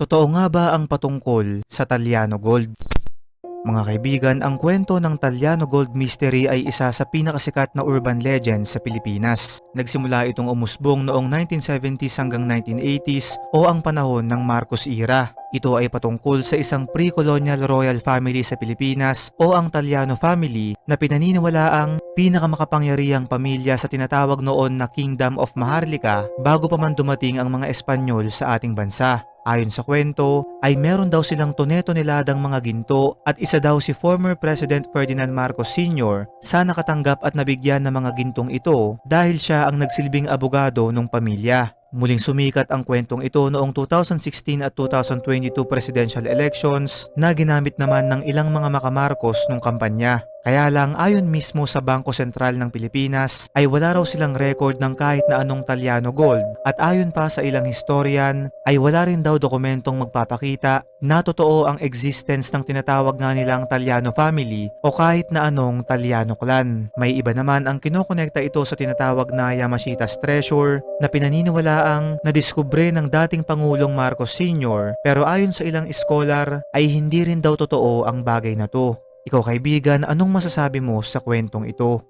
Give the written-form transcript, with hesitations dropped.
Totoo nga ba ang patungkol sa Taliano Gold? Mga kaibigan, ang kwento ng Taliano Gold Mystery ay isa sa pinakasikat na urban legend sa Pilipinas. Nagsimula itong umusbong noong 1970s hanggang 1980s o ang panahon ng Marcos era. Ito ay patungkol sa isang pre-colonial royal family sa Pilipinas o ang Taliano family na pinaniniwalaang pinakamakapangyarihang pamilya sa tinatawag noon na Kingdom of Maharlika bago pa man dumating ang mga Espanyol sa ating bansa. Ayon sa kwento, ay meron daw silang toneto-neladang mga ginto at isa daw si former President Ferdinand Marcos Sr. sa nakatanggap at nabigyan ng mga gintong ito dahil siya ang nagsilbing abogado ng pamilya. Muling sumikat ang kwentong ito noong 2016 at 2022 presidential elections na ginamit naman ng ilang mga makamarkos nung kampanya. Kaya lang ayon mismo sa Bangko Sentral ng Pilipinas ay wala raw silang record ng kahit na anong Taliano Gold at ayon pa sa ilang historian ay wala rin daw dokumentong magpapakita na totoo ang existence ng tinatawag nga nilang Taliano family o kahit na anong Taliano clan. May iba naman ang kinokonekta ito sa tinatawag na Yamashita's Treasure na pinaniniwalaang nadiskubre ng dating Pangulong Marcos Sr. pero ayon sa ilang scholar ay hindi rin daw totoo ang bagay na to. Ikaw kaibigan, anong masasabi mo sa kwentong ito?